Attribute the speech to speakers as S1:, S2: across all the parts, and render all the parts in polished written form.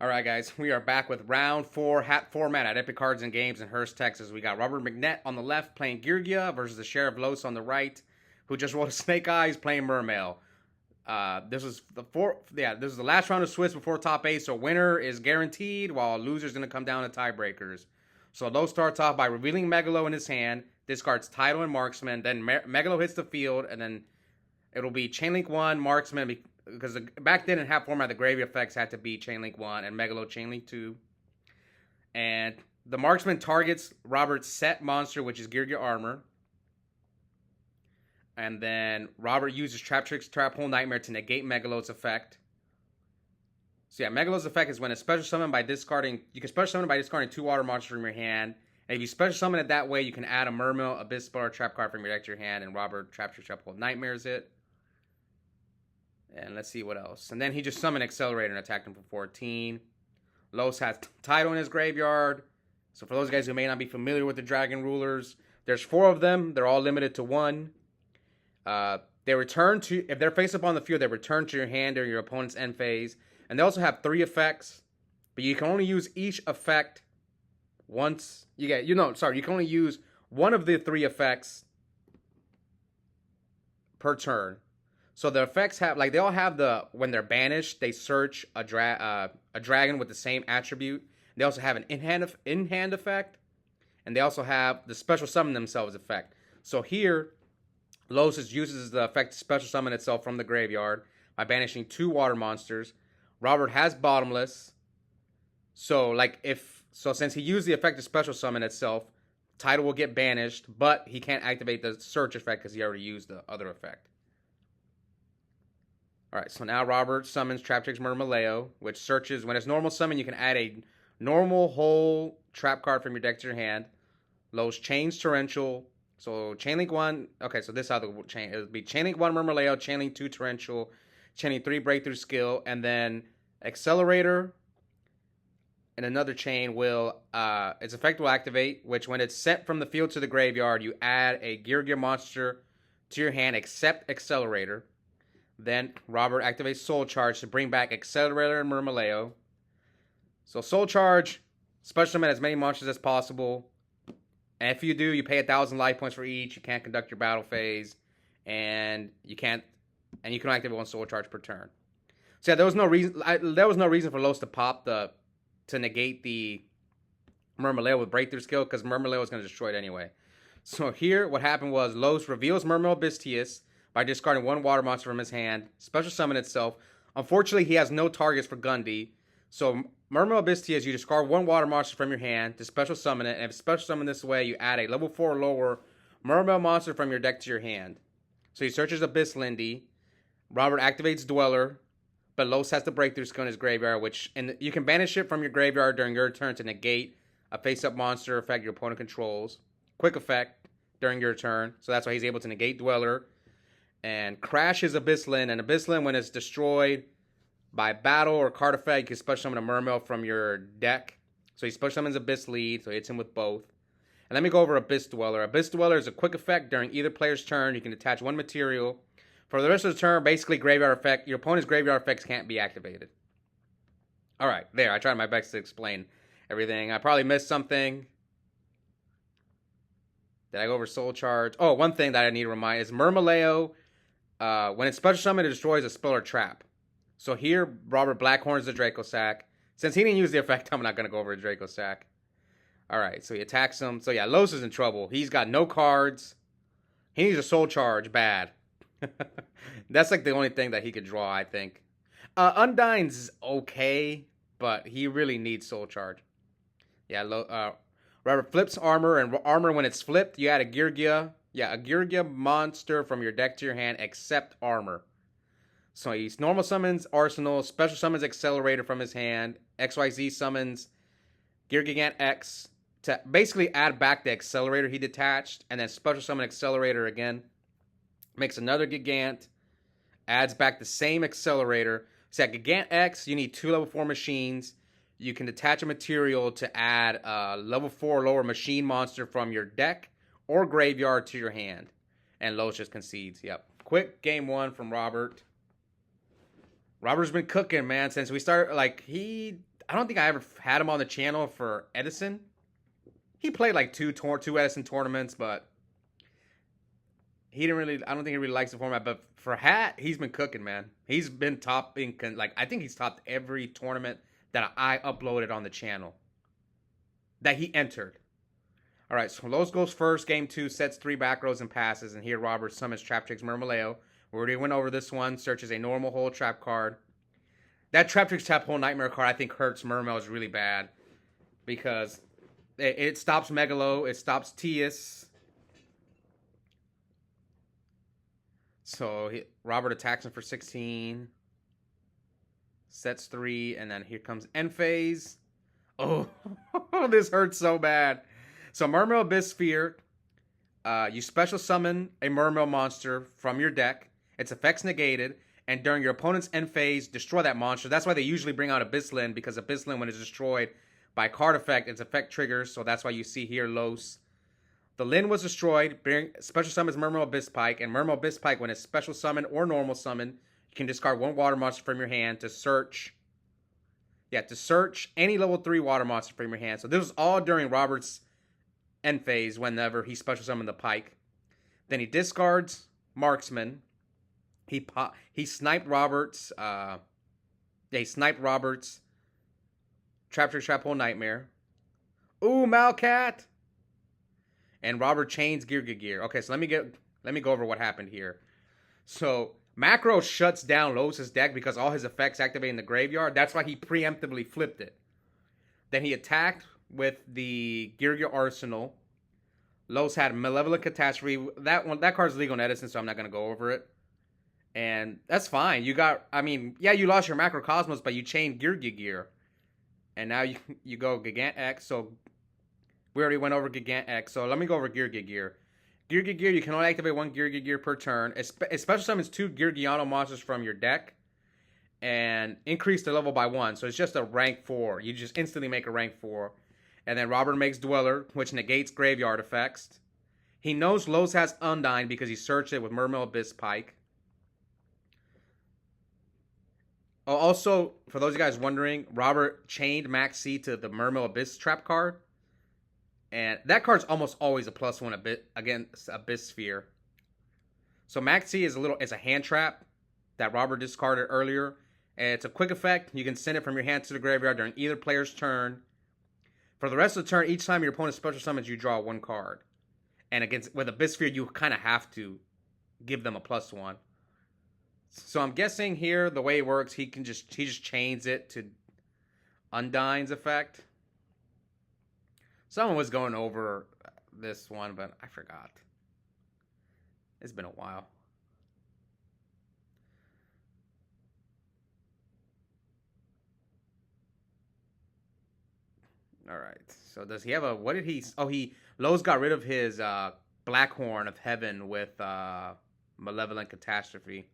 S1: All right, guys, we are back with round 4 hat format at Epic Cards and Games in Hurst, Texas. We got Robert mcnett on the left playing Geargia versus the Sheriff Los on the right, who just rolled a Snake Eyes playing Mermail. This is the last round of Swiss before top 8, so winner is guaranteed, while loser's gonna come down to tiebreakers. So Los starts off by revealing Megalo in his hand, discards Title and Marksman, then Megalo hits the field, and then it'll be Chainlink 1, Marksman, because back then in hat format, the gravy effects had to be Chainlink 1 and Megalo Chainlink 2. And the Marksman targets Robert's set monster, which is Geargia Armor. And then Robert uses Trap Tricks Trap Hole Nightmare to negate Megalo's effect. So yeah, Megalo's effect is when it's special summoned by discarding... You can special summon by discarding 2 water monsters from your hand. And if you special summon it that way, you can add a Mermail, Abyss Spell, or Trap card from your deck to your hand. And Robert Trap Tricks Trap Hole Nightmares it. And let's see what else. And then he just summoned Accelerator and attacked him for 14. Los has Title in his graveyard. So for those guys who may not be familiar with the Dragon Rulers, there's 4 of them. They're all limited to 1. They return to, if they're face up on the field, they return to your hand during your opponent's end phase. And they also have 3 effects. But you can only use each effect once. You can only use one of the 3 effects per turn. So the effects have, they all have when they're banished, they search a dragon with the same attribute. They also have an in-hand effect. And they also have the special summon themselves effect. So here, Los uses the effect to special summon itself from the graveyard by banishing 2 water monsters. Robert has Bottomless. So since he used the effect to special summon itself, Title will get banished, but he can't activate the search effect because he already used the other effect. Alright, so now Robert summons Trap Tricks Mermail, which searches, when it's normal summon, you can add a normal whole trap card from your deck to your hand. Los chains Torrential. So Chainlink 1, okay, so this is how the chain, it would be Chainlink 1 Mermail, Chainlink 2 Torrential, Chainlink 3 Breakthrough Skill, and then Accelerator and another chain will, its effect will activate, which when it's sent from the field to the graveyard, you add a Geargia monster to your hand except Accelerator. Then Robert activates Soul Charge to bring back Accelerator and Mermail. So Soul Charge, special summon as many monsters as possible. And if you do, you pay 1,000 life points for each. You can't conduct your battle phase, and you can activate 1 Soul Charge per turn. So yeah, there was no reason for Los to pop to negate the Mermail with Breakthrough Skill, because Mermail was going to destroy it anyway. So here, what happened was Los reveals Mermail Bistius by discarding 1 water monster from his hand, special summon itself. Unfortunately, he has no targets for Gundy. So Mermail Bistius, you discard 1 water monster from your hand to special summon it, and if special summon this way, you add a level 4 or lower Mermail monster from your deck to your hand. So he searches Abyss Lindy. Robert activates Dweller, but Los has the Breakthrough Skill in his graveyard, and you can banish it from your graveyard during your turn to negate a face-up monster effect your opponent controls. Quick effect during your turn, so that's why he's able to negate Dweller. And crash his Abyssland, and Abyssland, when it's destroyed by battle or card effect, you can special summon a Mermail from your deck. So he special summons Abyss Lead, so he hits him with both. And let me go over Abyss Dweller. Abyss Dweller is a quick effect during either player's turn. You can attach 1 material. For the rest of the turn, basically graveyard effect. Your opponent's graveyard effects can't be activated. Alright, there. I tried my best to explain everything. I probably missed something. Did I go over Soul Charge? Oh, one thing that I need to remind is Mermail, when it's special summoned, it destroys a spell or trap. So here, Robert Blackhorns the Draco Sack. Since he didn't use the effect, I'm not going to go over Draco Sack. Alright, so he attacks him. So yeah, Los is in trouble. He's got no cards. He needs a Soul Charge bad. That's the only thing that he could draw, I think. Undyne's okay, but he really needs Soul Charge. Yeah, Robert flips Armor, and Armor, when it's flipped, you add a Geargia. Yeah, a Geargia monster from your deck to your hand, except Armor. So he normal summons Arsenal, special summons Accelerator from his hand, XYZ summons Geargigant X to basically add back the Accelerator he detached, and then special summon Accelerator again. Makes another Gigant, adds back the same Accelerator. So at Gigant X, you need 2 level 4 machines. You can detach a material to add a level 4 or lower machine monster from your deck or graveyard to your hand. And Los just concedes. Yep. Quick game 1 from Robert. Robert's been cooking, man, since we started. I don't think I ever had him on the channel for Edison. He played like two Edison tournaments, but he didn't really. I don't think he really likes the format. But for Hat, he's been cooking, man. He's been topping. Like I think he's topped every tournament that I uploaded on the channel that he entered. All right, so Los goes first. Game 2, sets 3 back rows and passes. And here Robert summons Traptrix Mermail. We already went over this one. Searches a normal hole trap card. That Traptrix Trap Hole Nightmare card I think hurts Mermail is really bad. Because it stops Megalo. It stops Tias. So Robert attacks him for 16. Sets 3. And then here comes end phase. Oh, this hurts so bad. So Mermail Abyss Sphere, you special summon a Mermail monster from your deck. Its effects negated, and during your opponent's end phase, destroy that monster. That's why they usually bring out Abysslin, because Abysslin, when it's destroyed by a card effect, its effect triggers. So that's why you see here Los. The Lin was destroyed. Special summons Mermail Abyss Pike, and Mermail Abyss Pike, when it's special summon or normal summon, you can discard 1 water monster from your hand to search. Yeah, to search any level 3 water monster from your hand. So this was all during Robert's end phase whenever he special summoned the Pike. Then he discards Marksman. He sniped Robert's Traptrix Trap Hole Nightmare. Ooh, Malcat. And Robert chains Geargia. Okay, so let me go over what happened here. So Macro shuts down Los's deck because all his effects activate in the graveyard. That's why he preemptively flipped it. Then he attacked with the Geargia Arsenal. Los had Malevolent Catastrophe. That card's legal in Edison, so I'm not going to go over it. And that's fine. You lost your Macrocosmos, but you chained Gear. And now you go Gigant X. So we already went over Gigant X. So let me go over Gear. Gear, you can only activate 1 Gear per turn. It special summons 2 Geargiano monsters from your deck. And increase the level by 1. So it's just a rank 4. You just instantly make a rank 4. And then Robert makes Dweller, which negates graveyard effects. He knows Los has Undyne because he searched it with Mermail Abyss Pike. Oh, also, for those of you guys wondering, Robert chained Max C to the Mermail Abyss trap card. And that card's almost always a +1 against Abyss Sphere. So Max C is a hand trap that Robert discarded earlier. And it's a quick effect. You can send it from your hand to the graveyard during either player's turn. For the rest of the turn, each time your opponent special summons, you draw 1 card. And with Abyss Sphere, you kind of have to give them a +1. So I'm guessing here, the way it works, he just chains it to Undyne's effect. Someone was going over this one, but I forgot. It's been a while. All right. So does he have a... What did he... Oh, Lowe's got rid of his Blackhorn of Heaven with Malevolent Catastrophe.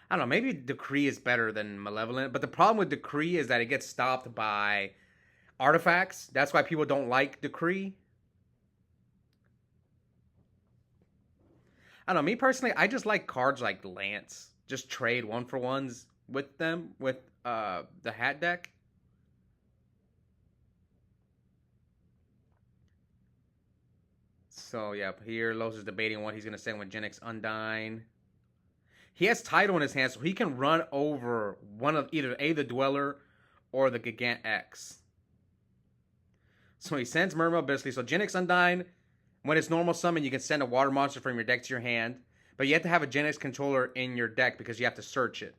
S1: I don't know. Maybe Decree is better than Malevolent. But the problem with Decree is that it gets stopped by artifacts. That's why people don't like Decree. I don't know. Me personally, I just like cards like Lance. Just trade 1-for-1s with them. With the Hat deck. So, yeah, here Los is debating what he's going to send with Genix Undyne. He has Tidal in his hand, so he can run over one of either the Dweller or the Gigant X. So he sends Mermail Abyss. So Genix Undyne, when it's normal summon, you can send a water monster from your deck to your hand. But you have to have a Genix controller in your deck because you have to search it.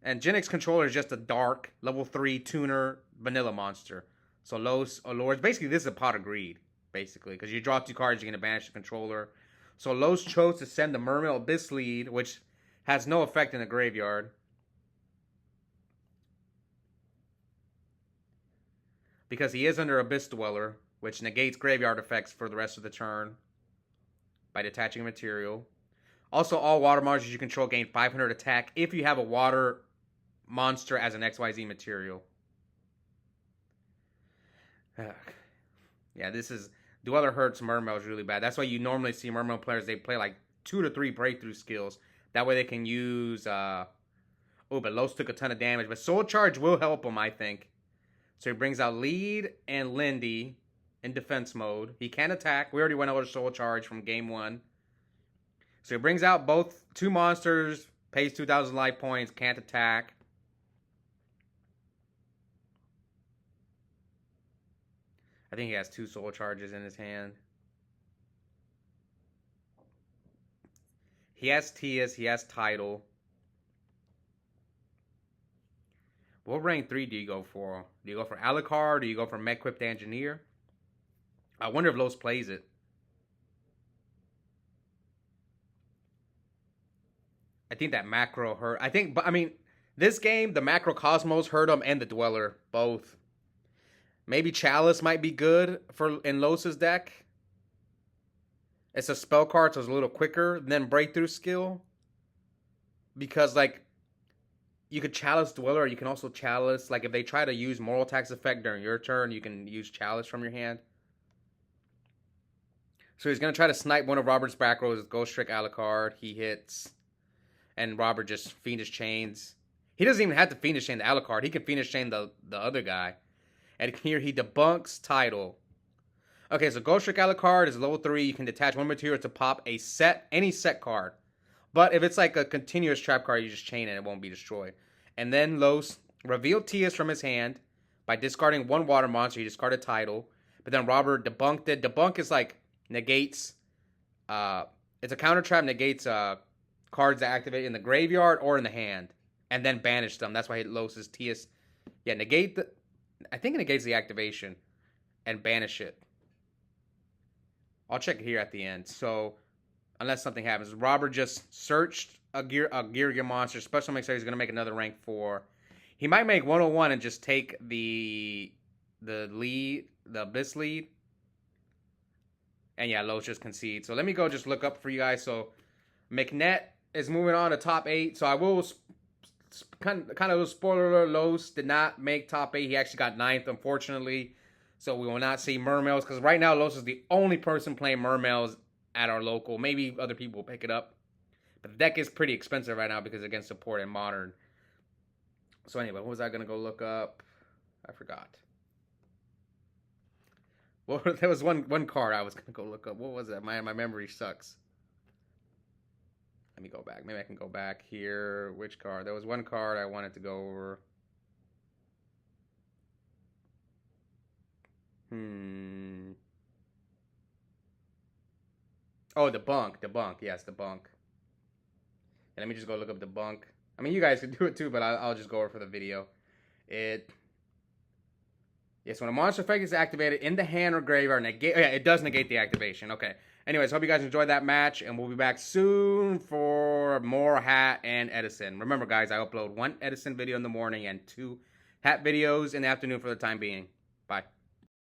S1: And Genix controller is just a dark, level 3 tuner vanilla monster. So Los Allures, basically this is a Pot of Greed, basically. Because you draw 2 cards, you're going to banish the controller. So Los chose to send the Mermail Abyss lead, which has no effect in the graveyard. Because he is under Abyss Dweller, which negates graveyard effects for the rest of the turn by detaching a material. Also, all water monsters you control gain 500 attack if you have a water monster as an XYZ material. Yeah, this is... Dweller hurts Mermails really bad. That's why you normally see Mermail players, they play like 2 to 3 breakthrough skills. That way they can use Oh, but Los took a ton of damage. But Soul Charge will help him, I think. So he brings out Lead and Lindy in defense mode. He can attack. We already went over Soul Charge from game 1. So he brings out both 2 monsters, pays 2,000 life points, can't attack. I think he has 2 Soul Charges in his hand. He has Tias, he has Tidal. What rank 3 do you go for? Do you go for Alucard? Do you go for Mech-equipped Engineer? I wonder if Los plays it. I think that macro hurt. But I mean, this game, the macro Cosmos hurt him and the Dweller, both. Maybe Chalice might be good for in Los's deck. It's a spell card, so it's a little quicker than Breakthrough Skill. Because, like, you could Chalice Dweller, or you can also Chalice. Like, if they try to use Moral Tax effect during your turn, you can use Chalice from your hand. So he's going to try to snipe one of Robert's back rows with Ghost Trick Alucard. He hits. And Robert just Fiendish Chains. He doesn't even have to Fiendish Chain the Alucard. He can Fiendish Chain the other guy. And here he debunks Tidal. Okay, so Ghost Trick Alucard is level 3. You can detach 1 material to pop a set, any set card. But if it's like a continuous trap card, you just chain it. It won't be destroyed. And then Los revealed Tias from his hand by discarding 1 water monster. He discarded Tidal. But then Robert debunked it. Debunk is like negates. It's a counter trap, negates cards that activate in the graveyard or in the hand. And then banish them. That's why Los's Tias. Yeah, negate the... I think it negates the activation. And banish it. I'll check it here at the end. So, unless something happens. Robert just searched a Geargia monster. Special makes sure he's going to make another rank 4. He might make 101 and just take the lead, the Abyss lead. And yeah, Los just concede. So let me go just look up for you guys. So, mcnett is moving on to top 8. So I will kind of a spoiler alert. Los did not make top 8. He actually got 9th, unfortunately. So we will not see Mermails, because right now Los is the only person playing Mermails at our local. Maybe other people will pick it up. But the deck is pretty expensive right now because against support and modern. So anyway, what was I going to go look up? I forgot. Well, there was one card I was going to go look up. What was that? My memory sucks. Let me go back. Maybe I can go back here. Which card? There was one card I wanted to go over. Oh, the bunk. Yes, the bunk. And let me just go look up the bunk. I mean, you guys can do it too, but I'll just go over for the video. Yes, when a monster effect is activated in the hand or graveyard, it does negate the activation. Okay. Anyways, hope you guys enjoyed that match, and we'll be back soon for more Hat and Edison. Remember, guys, I upload 1 Edison video in the morning and 2 Hat videos in the afternoon for the time being. Bye.